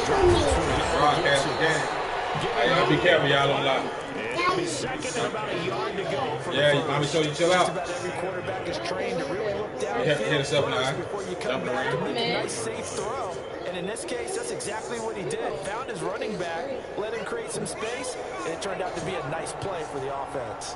Broadcast again. Y'all be careful, y'all don't lie. Second and about a yard to go. Yeah, mommy told you chill out. About every quarterback is trained to really look down hit yourself in the eye. before you come back and make a nice safe throw. And in this case, that's exactly what he did. Found his running back, let him create some space, and it turned out to be a nice play for the offense.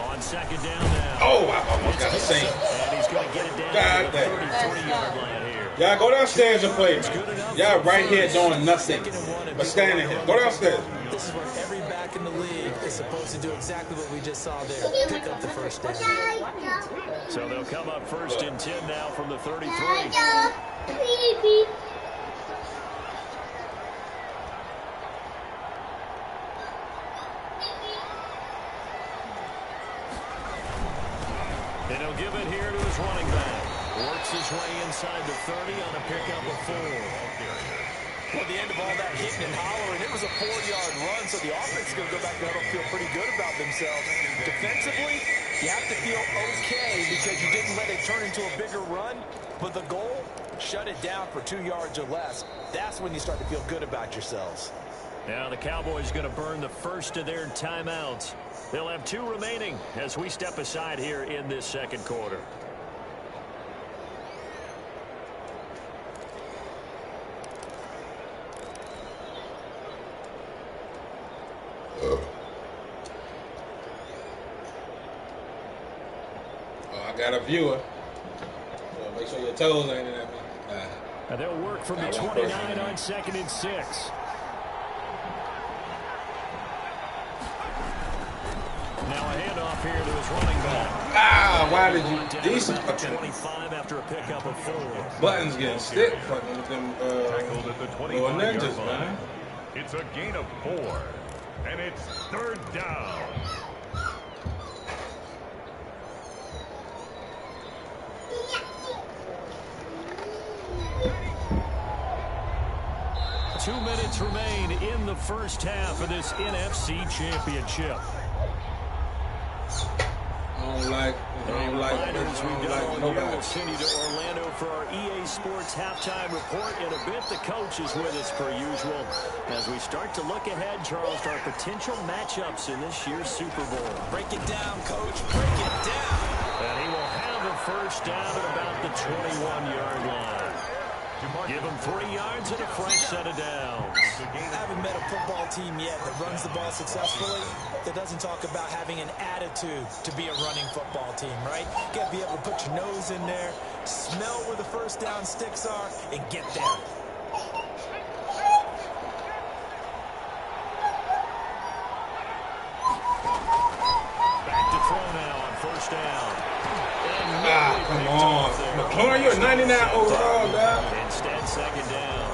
On second down now. Oh, I almost got a saint. And he's going to get it down God to the 33-yard line here. Y'all go downstairs and play, man. Y'all right here doing nothing but standing here. Go downstairs. This is where every back in the league is supposed to do exactly what we just saw there. Pick up the first down. So they'll come up first and 10 now from the 33. And he'll give it here to his running back. Works his way inside the 30 on a pickup of 4. Well, at the end of all that hitting and hollering, it was a 4-yard run, so the offense is going to go back there and feel pretty good about themselves. Defensively, you have to feel okay because you didn't let it turn into a bigger run, but the goal, shut it down for 2 yards or less. That's when you start to feel good about yourselves. Now the Cowboys going to burn the first of their timeouts. They'll have 2 remaining as we step aside here in this second quarter. I got a viewer. So make sure your toes ain't in that. And they'll work from the 29 on second and 6. Now a handoff here to his running back. Why did you? These 25 after a pickup of 4. buttons getting stick fucking with them Tackled at the 21 ninjas, man. It's a gain of 4, and it's 3rd down. Two minutes remain in the first half of this NFC Championship. I don't like nobody. We'll send you to Orlando for our EA Sports halftime report. In a bit, the coach is with us per usual as we start to look ahead, Charles, to our potential matchups in this year's Super Bowl. Break it down, coach. Break it down. And he will have a first down at about the 21-yard line. Give him 3 yards and a fresh set of downs. I haven't met a football team yet that runs the ball successfully that doesn't talk about having an attitude to be a running football team, right? You got to be able to put your nose in there, smell where the first down sticks are, and get there. Back to throw now on first down. Come on. McLaurin, you're a 99 overall, guy. Instead, second down.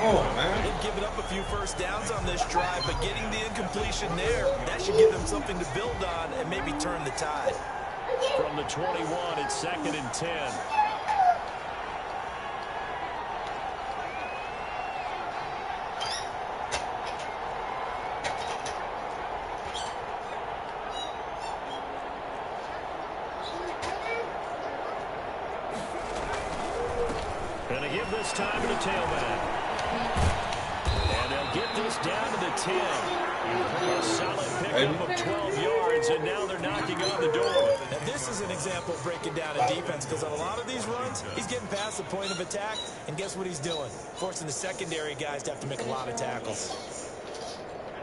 Oh, man. They've given up a few first downs on this drive, but getting the incompletion there, that should give them something to build on and maybe turn the tide. From the 21, it's second and 10. Gonna give this time to the tailback. And they'll get this down to the 10. A solid pickup of 12 yards, and now they're knocking on the door. Now this is an example of breaking down a defense, because on a lot of these runs, he's getting past the point of attack, and guess what he's doing? Forcing the secondary guys to have to make a lot of tackles.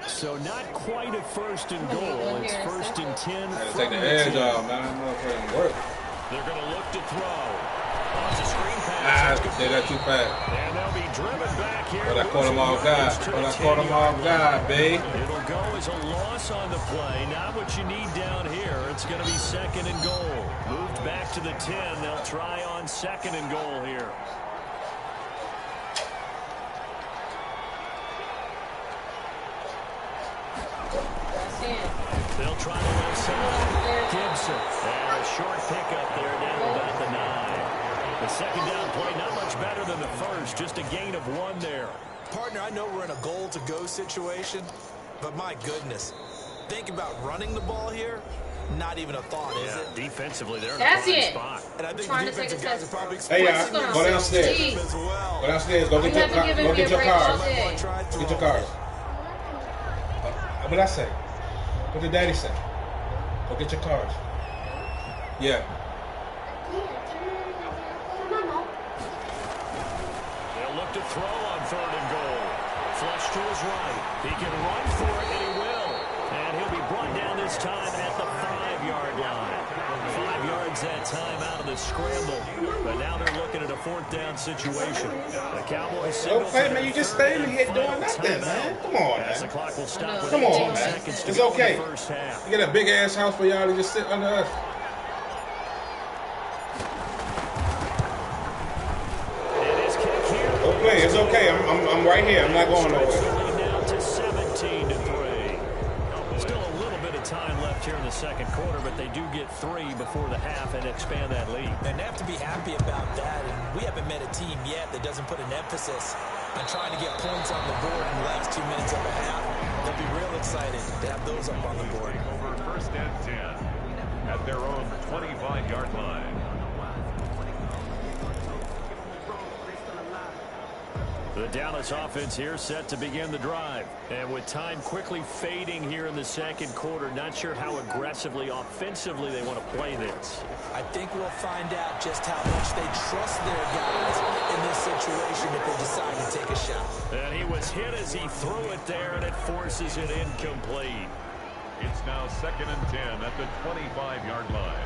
So not quite a first and goal. It's first and 10. I had to take the edge off, man. I'm not putting work. They're going to look to throw. It's a screen pass. They got too fast. And they'll be driven back here. But I caught him off guard. Babe. It'll go as a loss on the play. Not what you need down here. It's going to be second and goal. Moved back to the 10. They'll try on second and goal here. They'll try to go side. Gibson. And a short pickup there down about the 9. The second down play not much better than the first. Just a gain of 1 there. Partner, I know we're in a goal-to-go situation, but my goodness. Think about running the ball here. Not even a thought, is it? Defensively, they're in a fine spot. And I think the defensive guys are probably go downstairs. downstairs. Go get your cars. Get your cars. What did I say? What did Daddy say? Go get your cars. Yeah. They'll look to throw on 3rd and goal. Flush to his right. He can run for it, and he will. And he'll be brought down this time at the 5-yard line. 5 yards that time out of the scramble. But now they're looking at a 4th down situation. The Cowboys signal. Okay, man, you just staying here doing nothing, man. Come on, man. The clock will stop with Come on, 18 man. seconds to It's go in okay. the first half. You get a big ass house for y'all to just sit under us. Don't play. It's okay. I'm right here. I'm not going nowhere. Now to 17-3. Still a little bit of time left here in the second quarter, but they do get 3 before the half and expand that lead. And they have to be happy about that. And we haven't met a team yet that doesn't put an emphasis on trying to get points on the board in the last 2 minutes of a half. They'll be real excited to have those up on the board. Over 1st and 10 at their own 25-yard line. The Dallas offense here set to begin the drive. And with time quickly fading here in the second quarter, not sure how aggressively, offensively they want to play this. I think we'll find out just how much they trust their guys in this situation if they decide to take a shot. And he was hit as he threw it there, and it forces it incomplete. It's now 2nd and 10 at the 25-yard line.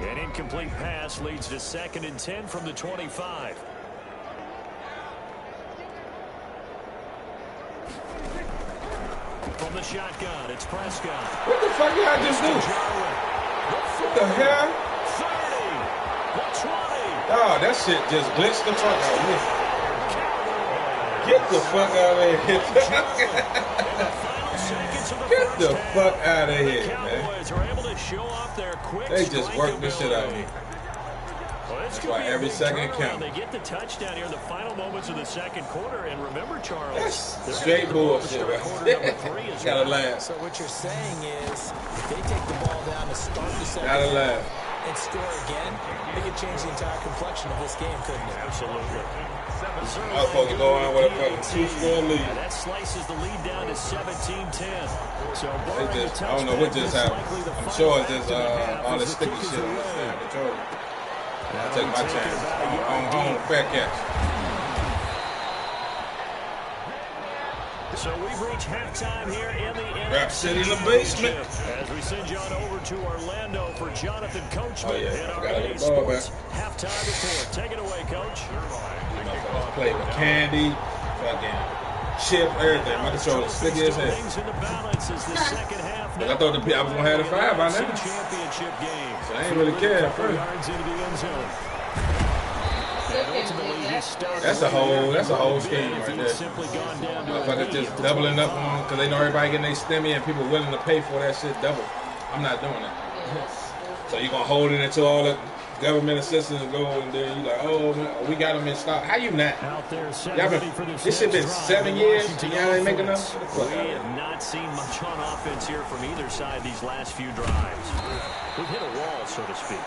An incomplete pass leads to 2nd and 10 from the 25. From the shotgun, it's Prescott. What the fuck y'all just do? What the hell? 30, the 20. Oh, that shit just glitched the fuck out of me. Get the fuck out of here. Get the fuck out of here, man. Cowboys are able to show off their quick. They just worked this shit out of me. That's why every second counts. They get the touchdown here in the final moments of the second quarter. And remember, Charles, that's straight bullshit, right? Gotta laugh. So what you're saying is, if they take the ball down to start the second Gotta laugh. and score again, it could change the entire complexion of this game, couldn't it? Absolutely. I was supposed to go on with a fucking 2-score lead. That slices the lead down to 17-10. So I don't know what just happened. I'm sure it's just all this sticky shit on this damn controller. I'll take my chance. On a fair catch. So we've reached halftime here in the Rap City in the basement. As we send you on over to Orlando for Jonathan Coachman in our Gotta EA get the ball back. Sports halftime report. Take it away, Coach. Play with candy, fucking chip, everything. My controller's sticky as hell. Things in the balance as the second half. I thought I was gonna have the 5 by now. Championship game. So I ain't really care at first. Yards into the end zone. And ultimately, he started. That's a whole scheme right there. Simply gone down to Motherfuckers just doubling up on because they know everybody getting their stimmy and people willing to pay for that shit double. I'm not doing that. So you're gonna hold it until all the government assistance go, and then you like, oh, we got them in stock. How you not? Out there, Y'all been, this shit been 7 years, and y'all ain't making enough? We have not seen much on offense here from either side these last few drives. We've hit a wall, so to speak.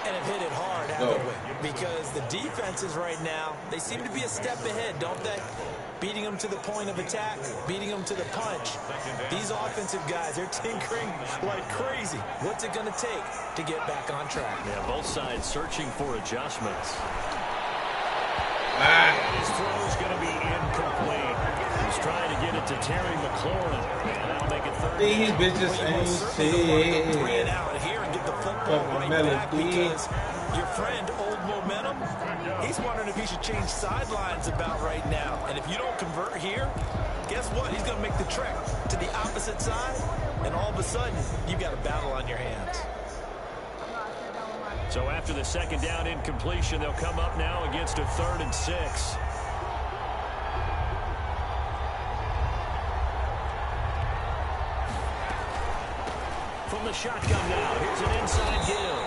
And have hit it hard, haven't we? Because the defenses right now, they seem to be a step ahead, don't they? Beating them to the point of attack, beating them to the punch. These offensive guys, they're tinkering like crazy. What's it going to take to get back on track? Yeah, both sides searching for adjustments. His throw is going to be incomplete. He's trying to get it to Terry McLaurin. And that'll make it 30. These bitches ain't shit. Bring it out here and get the football right back because your friend, Old Momentum, he's wondering if he should change sidelines about right now. And if you don't convert here, guess what? He's going to make the trek to the opposite side, and all of a sudden, you've got a battle on your hands. So after the second down incompletion, they'll come up now against a 3rd and 6. From the shotgun now, here's an inside give.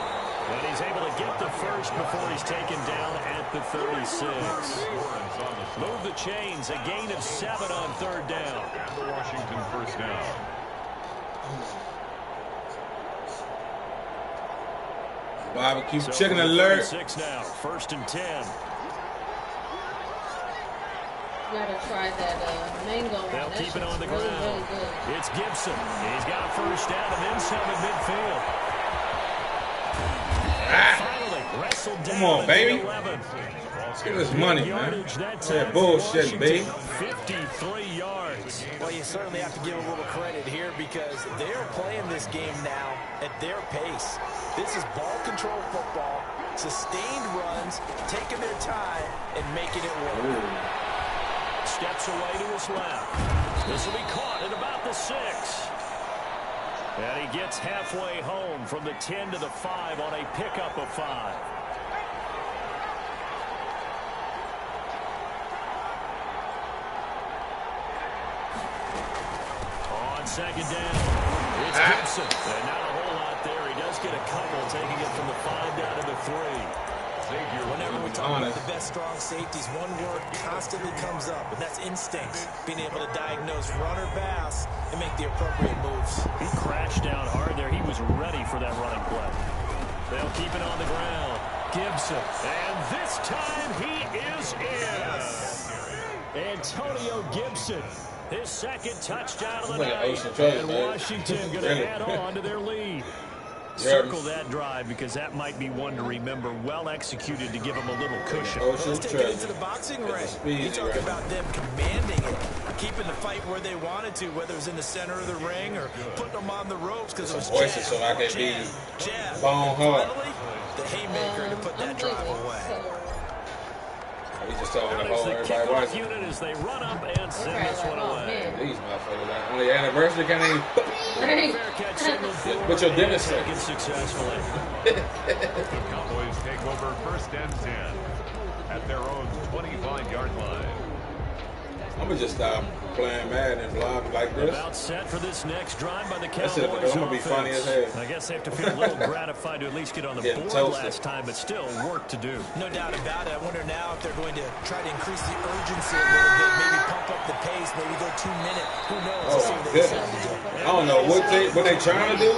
And he's able to get the first before he's taken down at the 36. Move the chains, a gain of 7 on 3rd down. And the Washington first down. Barbecue chicken alert. 6 now, 1st and 10. Gotta try that mango one. They'll That keep it on the really, ground. really good. It's Gibson. He's got a first down and then some at midfield. Finally wrestled down. Come on, baby. 11. Let's get this money, man. That bullshit, baby. 53 yards. Well, you certainly have to give a little credit here because they're playing this game now at their pace. This is ball control football, sustained runs, taking their time, and making it work. Ooh. Steps away to his left. This will be caught at about the 6. And he gets halfway home from the 10 to the 5 on a pickup of 5. On 2nd down, it's Gibson. And not a whole lot there. He does get a couple, taking it from the 5 down to the 3. Whenever we talk about the best strong safeties, one word constantly comes up, and that's instinct. Being able to diagnose run or pass and make the appropriate moves. He crashed down hard there. He was ready for that running play. They'll keep it on the ground. Gibson. And this time he is in. Antonio Gibson. His 2nd touchdown of the night. And Washington going to add on to their lead. Circle that drive because that might be one to remember. Well executed to give them a little cushion. Let's take it into the boxing ring. You talk about them commanding it, keeping the fight where they wanted to, whether it was in the center of the ring or putting them on the ropes because it was voices so I can be bone hard. Finally, the haymaker to put that drive away. We just talking That about is the everybody kickoff watching. unit as they run up and send this one away. These motherfuckers, like, on the anniversary, can't even Fair catch signal for what your dentist say. taken successfully. The Cowboys take over 1st and 10 at their own 25-yard line. I'm gonna just stop playing Madden and vlog like this. About set for this next drive by the Cowboys. That's it, because I'm gonna be funny as hell. I guess they have to feel a little gratified to at least get on the Getting board toasted. last time, but still work to do. No doubt about it. I wonder now if they're going to try to increase the urgency a little bit, maybe pump up the pace, maybe go 2 minutes. Who knows? Oh my goodness. I don't know what they trying to do. I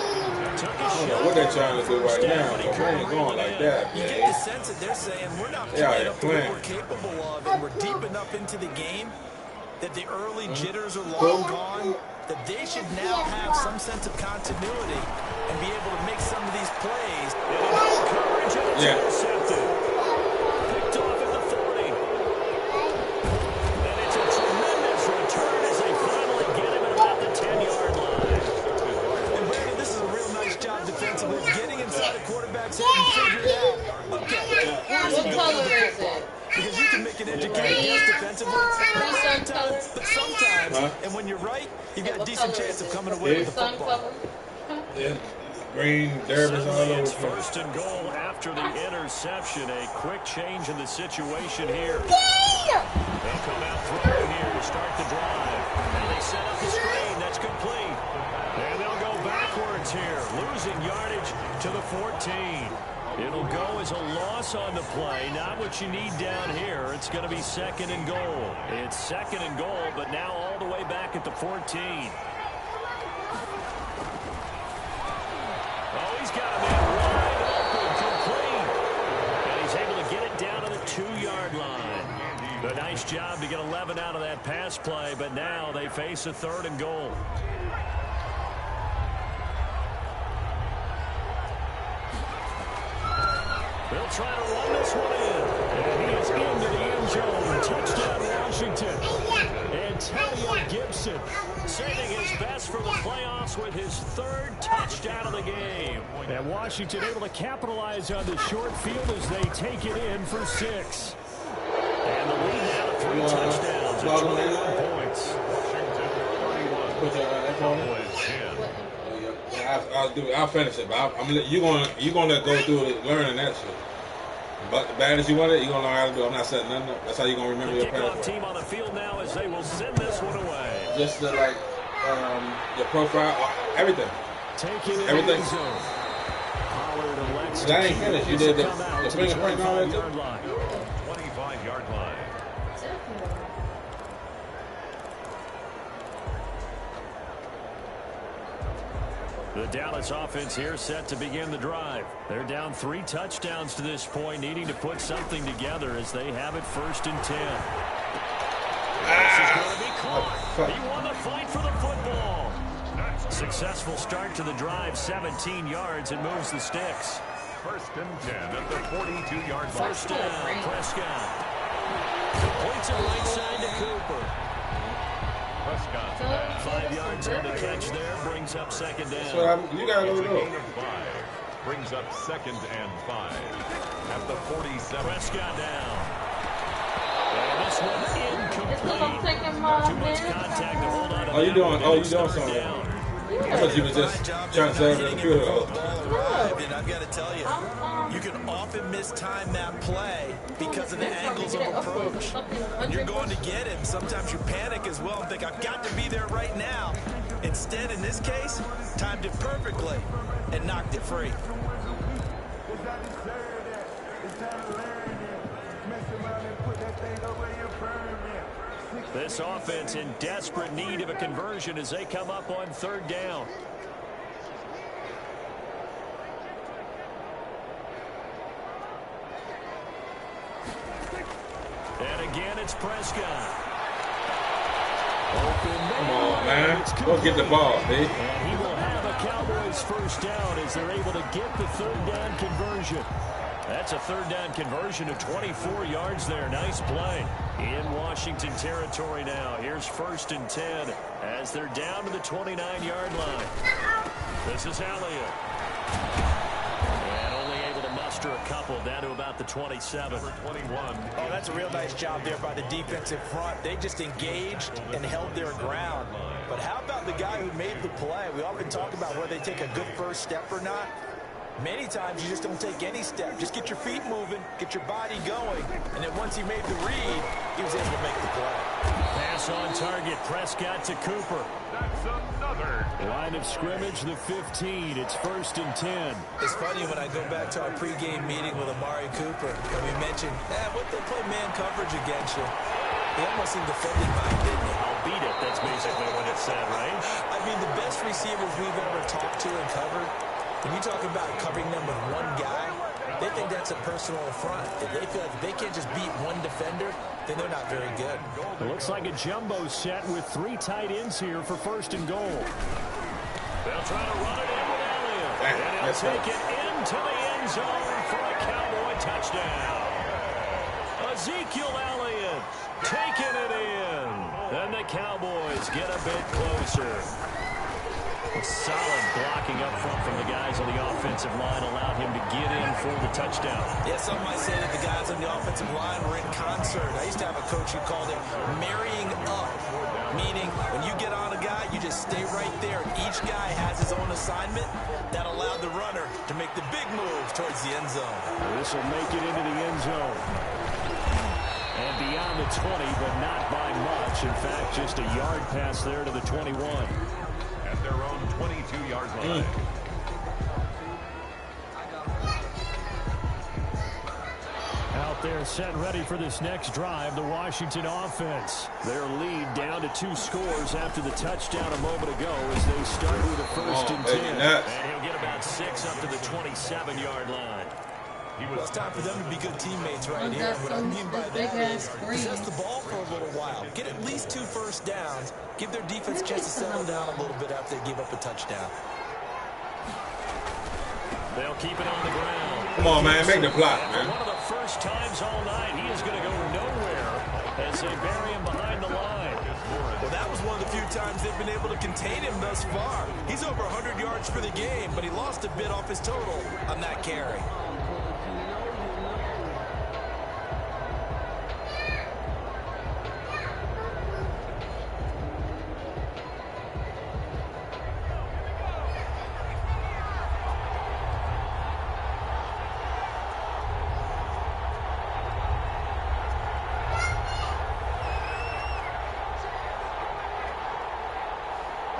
don't know what they're trying to do right now, but we ain't going like that, You get man. the sense that they're saying we're not Yeah, playing they're up to what playing. we're capable of, and we're deep enough into the game that the early jitters are long gone, that they should now have some sense of continuity and be able to make some of these plays. Yeah. Picked off at the 40. And it's a tremendous return as they finally get him at about the 10-yard line. And Brandon, this is a real nice job defensively, getting inside a quarterback's head and figuring out, okay, What color is it? because you can make an educated guess defensively, but sometimes, and when you're right, you've got a decent chance of coming away with the Sun football. color? Yeah. Green derbies all Suddenly over. it's 1st and goal after the interception. A quick change in the situation here. They'll come out throwing here to start the drive. And they set up the screen. That's complete. And they'll go backwards here, losing yardage to the 14. It'll go as a loss on the play. Not what you need down here. It's going to be 2nd and goal. It's 2nd and goal, but now all the way back at the 14. Oh, he's got a man wide open, complete. And he's able to get it down to the 2-yard line. A nice job to get 11 out of that pass play, but now they face a 3rd and goal. They'll try to run this one in. And he is into the end zone. Touchdown, Washington. Antonio Gibson saving his best for the playoffs with his 3rd touchdown of the game. And Washington able to capitalize on the short field as they take it in for 6. And the lead now 3 touchdowns at 21 points. I'll finish it, but you're gonna go through it, learning that shit. But the bad as you want it, you're gonna learn how to do it. I'm not setting nothing up. That's how you're gonna remember The your kickoff password. team on the field now as they will send this one away. Just the, like your profile, everything. Taking it Everything. in the zone. Pollard elects That ain't finished. You did the fingerprint and all that too. 25-yard line. The Dallas offense here set to begin the drive. They're down 3 touchdowns to this point, needing to put something together as they have it 1st and 10. This is going to be caught. He won the fight for the football. Successful start to the drive, 17 yards, and moves the sticks. 1st and 10 at the 42-yard line. First down, Prescott. Completes it right side to Cooper. Prescott. 5 yards on the catch there, brings up 2nd down. So you got to It's a go. gain of 5. Brings up 2nd and 5 at the 47. Prescott down. And this one It's because I'm incomplete. taking my Too much man. contact to hold on to Oh, you that doing? one, Oh, you and doing it's something? down. I thought you was just trying to say the computer. And I've got to tell you, you can often mistime that play because of the angles of approach. When you're going to get it, sometimes you panic as well and think, I've got to be there right now. Instead, in this case, timed it perfectly and knocked it free. This offense in desperate need of a conversion as they come up on 3rd down. And again, it's Prescott. Come on, man. Go get the ball, B. And he will have a Cowboys 1st down as they're able to get the 3rd down conversion. That's a 3rd down conversion of 24 yards there. Nice play. In Washington territory now. Here's 1st and 10 as they're down to the 29-yard line. This is Elliott. And only able to muster a couple down to about the 27. 21. Oh, that's a real nice job there by the defensive front. They just engaged and held their ground. But how about the guy who made the play? We often talk about whether they take a good first step or not. Many times you just don't take any step. Just get your feet moving, get your body going. And then once he made the read, he was able to make the play. Pass on target. Prescott to Cooper. That's another. Line of scrimmage, the 15. It's 1st and 10. It's funny when I go back to our pregame meeting with Amari Cooper, and we mentioned, what they play man coverage against you. He almost seemed offended by it, didn't he? I'll beat it. That's basically what it said, right? I mean, the best receivers we've ever talked to and covered, when you talk about covering them with one guy, they think that's a personal affront. If they feel like they can't just beat one defender, then they're not very good. It looks like a jumbo set with 3 tight ends here for 1st and goal. They'll try to run it in with Elliott. And he'll take it into the end zone for a Cowboy touchdown. Ezekiel Elliott taking it in. Then the Cowboys get a bit closer. Solid blocking up front from the guys on the offensive line allowed him to get in for the touchdown. Yeah, some might say that the guys on the offensive line were in concert. I used to have a coach who called it marrying up, meaning when you get on a guy, you just stay right there. Each guy has his own assignment that allowed the runner to make the big moves towards the end zone. This will make it into the end zone. And beyond the 20, but not by much. In fact, just a yard pass there to the 21. At their own 22-yard line. Out there set ready for this next drive, the Washington offense. Their lead down to 2 scores after the touchdown a moment ago as they start with a 1st and 10. And he'll get about 6 up to the 27-yard line. Well, it's time for them to be good teammates right here. What I mean by that is possess the ball for a little while. Get at least 2 first downs. Give their defense a chance to settle down a little bit after they give up a touchdown. They'll keep it on the ground. Come on, man. Make the block, For man. one of the first times all night, he is going to go nowhere as they bury him behind the line. Well, that was one of the few times they've been able to contain him thus far. He's over 100 yards for the game, but he lost a bit off his total on that carry.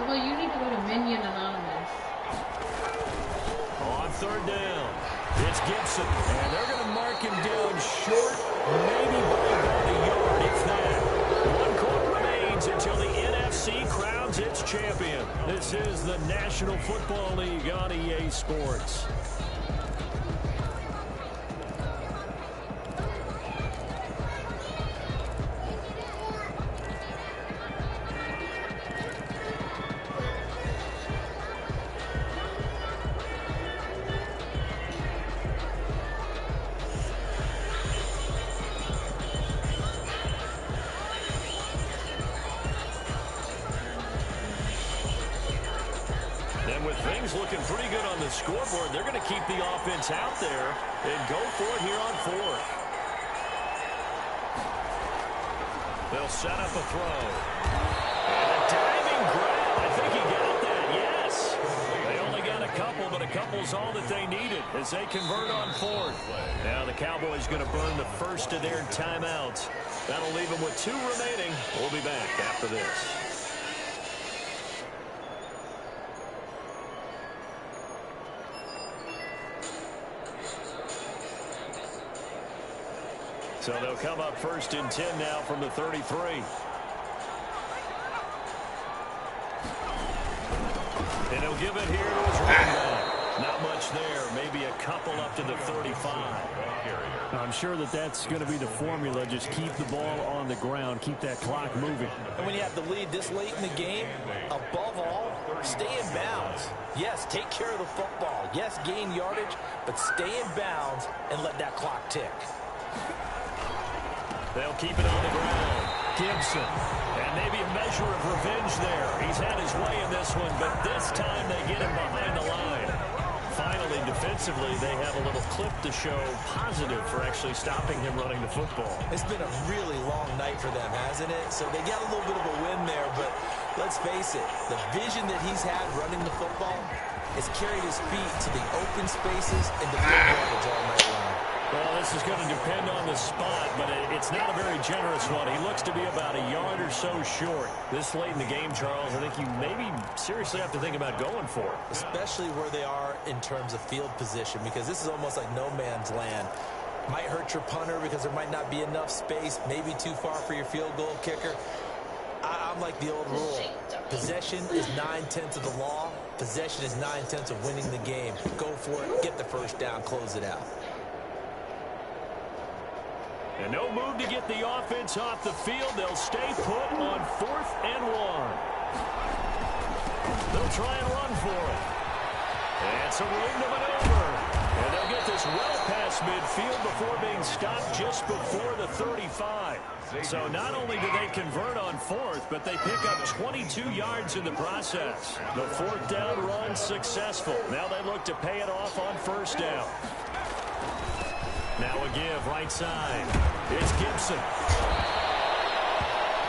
Well, you need to go to Minion Anonymous. On 3rd down, it's Gibson, and they're going to mark him down short, maybe by about a yard, if that. 1 quarter remains until the NFC crowns crowns its champion. This is the National Football League on EA Sports. Looking pretty good on the scoreboard. They're going to keep the offense out there and go for it here on fourth. They'll set up a throw. And a diving grab. I think he got that, yes. They only got a couple, but a couple's all that they needed as they convert on fourth. Now the Cowboys going to burn the first of their timeouts. That'll leave them with 2 remaining. We'll be back after this. So they'll come up first and 10 now from the 33. And he'll give it here to his running back. Not much there. Maybe a couple up to the 35. I'm sure that's going to be the formula. Just keep the ball on the ground. Keep that clock moving. And when you have the lead this late in the game, above all, stay in bounds. Yes, take care of the football. Yes, gain yardage, but stay in bounds and let that clock tick. They'll keep it on the ground. Gibson. And maybe a measure of revenge there. He's had his way in this one, but this time they get him behind the line. Finally, defensively, they have a little clip to show positive for actually stopping him running the football. It's been a really long night for them, hasn't it? So they got a little bit of a win there, but let's face it, the vision that he's had running the football has carried his feet to the open spaces and the field yardage all night long. Well, this is going to depend on the spot, but it's not a very generous one. He looks to be about a yard or so short. This late in the game, Charles, I think you maybe seriously have to think about going for it. Especially where they are in terms of field position, because this is almost like no man's land. Might hurt your punter because there might not be enough space, maybe too far for your field goal kicker. I'm like the old rule. Possession is 9/10 of the law. Possession is 9/10 of winning the game. Go for it, get the first down, close it out. And no move to get the offense off the field. They'll stay put on 4th and 1. They'll try and run for it. And it's a room to maneuver. And they'll get this well past midfield before being stopped just before the 35. So not only do they convert on 4th, but they pick up 22 yards in the process. The 4th down run successful. Now they look to pay it off on 1st down. Now a give right side. It's Gibson.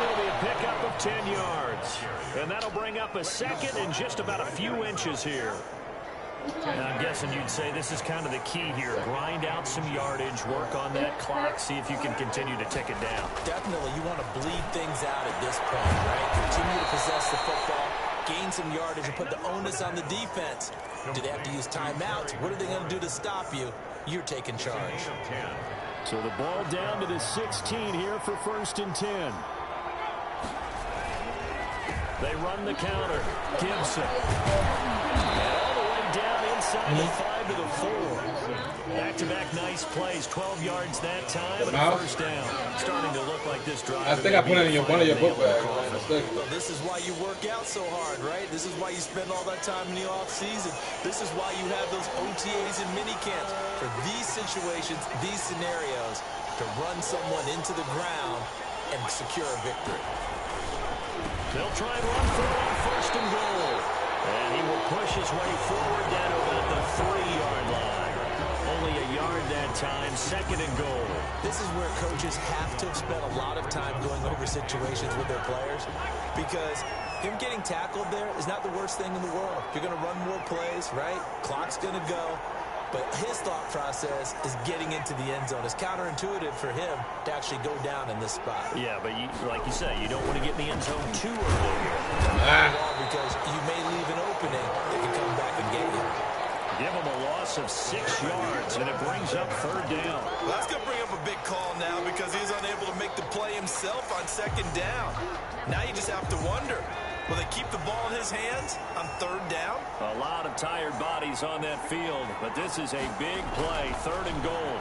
It'll be a pickup of 10 yards. And that'll bring up a second and just about a few inches here. And I'm guessing you'd say this is kind of the key here. Grind out some yardage, work on that clock, see if you can continue to tick it down. Definitely, you want to bleed things out at this point, right? Continue to possess the football, gain some yardage, and put the onus on the defense. Do they have to use timeouts? What are they going to do to stop you? You're taking charge. So the ball down to the 16 here for 1st and 10. They run the counter. Gibson. And all the way down inside the 5 to the 4. Back-to-back nice plays. 12 yards that time and a 1st down. Starting to look like this drive. I think I put it in one of your book bags. Well, this is why you work out so hard, right? This is why you spend all that time in the off-season. This is why you have those OTAs and mini-camps. For these situations, these scenarios, to run someone into the ground and secure a victory. They'll try and run for it on 1st and goal. And he will push his way forward down to about the 3-yard line. Only a yard that time, 2nd and goal. This is where coaches have to have spent a lot of time going over situations with their players, because him getting tackled there is not the worst thing in the world. You're going to run more plays, right? Clock's going to go. But his thought process is getting into the end zone. It's counterintuitive for him to actually go down in this spot. Yeah, but like you say, you don't want to get in the end zone too early here. Because you may leave an opening that can come back and get you. Give him a loss of 6 yards, and it brings up 3rd down. Well, that's going to bring up a big call now because he's unable to make the play himself on 2nd down. Now you just have to wonder, Will they keep the ball in his hands on 3rd down? A lot of tired bodies on that field, but this is a big play, 3rd and goal.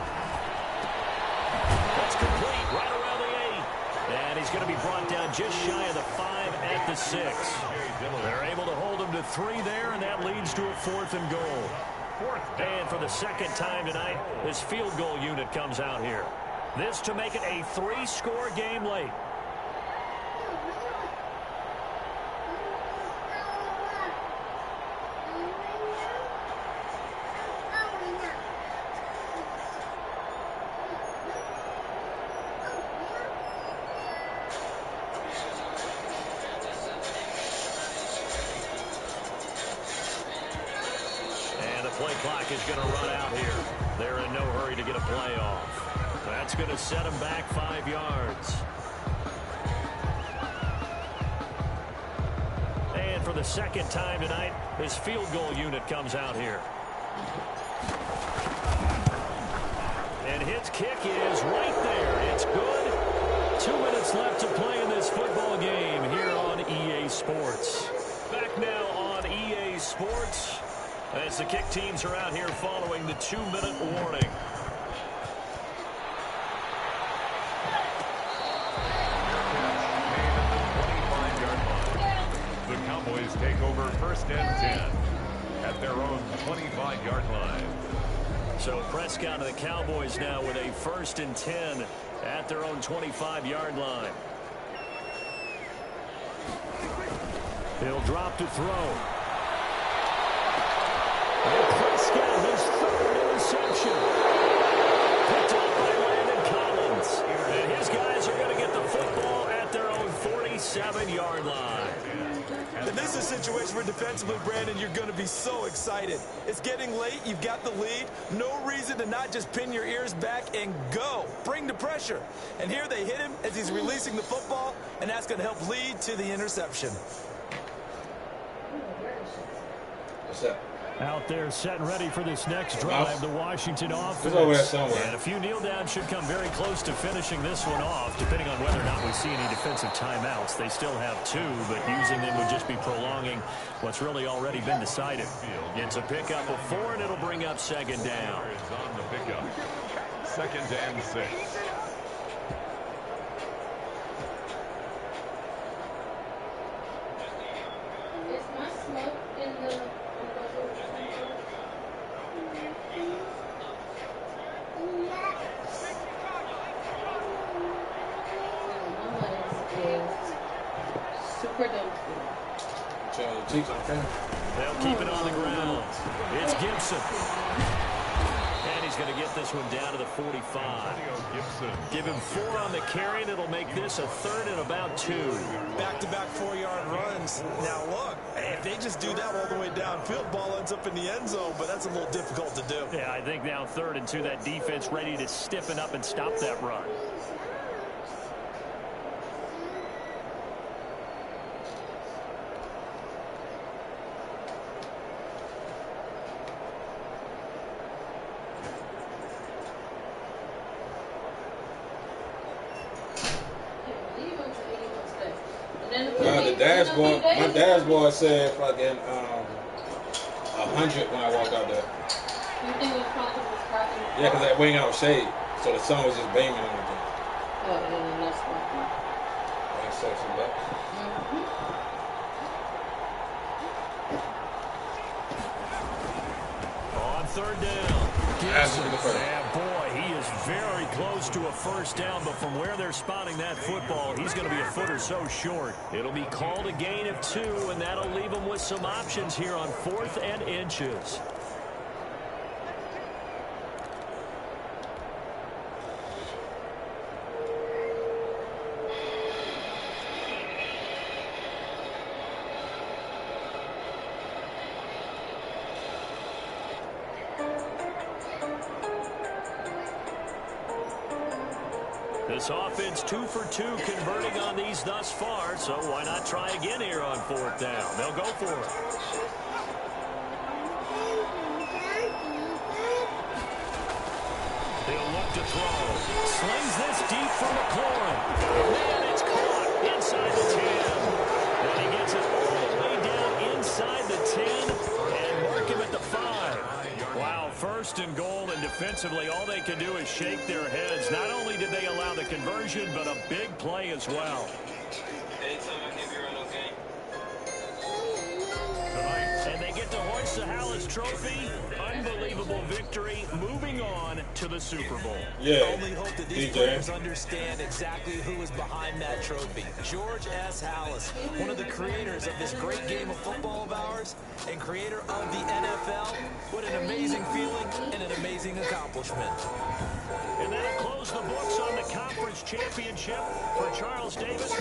That's complete right around the 8. And he's going to be brought down just shy of the 5 at the 6. They're able to hold him to 3 there, and that leads to a 4th and goal. And for the 2nd time tonight, this field goal unit comes out here. This to make it a 3-score game late. Play clock is going to run out here. They're in no hurry to get a play off. That's going to set them back 5 yards. And for the 2nd time tonight, his field goal unit comes out here. And his kick is right there. It's good. 2 minutes left to play in this football game here on EA Sports. Back now on EA Sports, as the kick teams are out here following the 2-minute warning. The Cowboys take over 1st and 10 at their own 25-yard line. So Prescott and the Cowboys now with a 1st and 10 at their own 25-yard line. He'll drop to throw. And Prescott, his 3rd interception. Picked up by Landon Collins. And his guys are going to get the football at their own 47-yard line. And this is a situation where defensively, Brandon, you're going to be so excited. It's getting late. You've got the lead. No reason to not just pin your ears back and go. Bring the pressure. And here they hit him as he's releasing the football, and that's going to help lead to the interception. What's up? Out there set and ready for this next drive, the Washington offense. Over there somewhere. And a few kneel downs should come very close to finishing this one off, depending on whether or not we see any defensive timeouts. They still have 2, but using them would just be prolonging what's really already been decided. It's a pickup of 4, and it'll bring up 2nd down. Is on the pickup. 2nd and 6. Is my smoke in the... Super dope. They'll keep it on the ground. It's Gibson. And he's going to get this one down to the 45. Give him 4 on the carry, and it'll make this a 3rd and about 2. Back-to-back 4-yard runs. Now, look, if they just do that all the way downfield, ball ends up in the end zone, but that's a little difficult to do. Yeah, I think now 3rd and 2, that defense ready to stiffen up and stop that run. My dashboard said fucking 100 when I walked out there. You think it was probably cracking? Yeah, because we ain't got no shade, so the sun was just beaming on it. Oh, and then that's why. Like sexy bucks. On 3rd down. Yeah, boy, he is very close to a 1st down, but from where they're spotting that football, he's going to be a foot or so short. It'll be called a gain of 2, and that'll leave him with some options here on 4th and inches. This offense 2 for 2 converting on these thus far, so why not try again here on 4th down? They'll go for it. He'll look to throw. Slings this deep for McLaurin. Man, it's caught inside the 10. And he gets it all the way down inside the 10 and mark him at the 5. Wow, 1st and goal, and defensively all they can do is shake their heads. Not only did they allow the conversion, but a big play as well. And they get to hoist the Hallis Trophy. Unbelievable victory. Moving on to the Super Bowl. Yeah. Only hope that these players understand exactly who is behind that trophy. George S. Hallis, one of the creators of this great game of football of ours and creator of the NFL. What an amazing feeling and an amazing accomplishment. And that'll close the books on the conference championship for Charles Davis.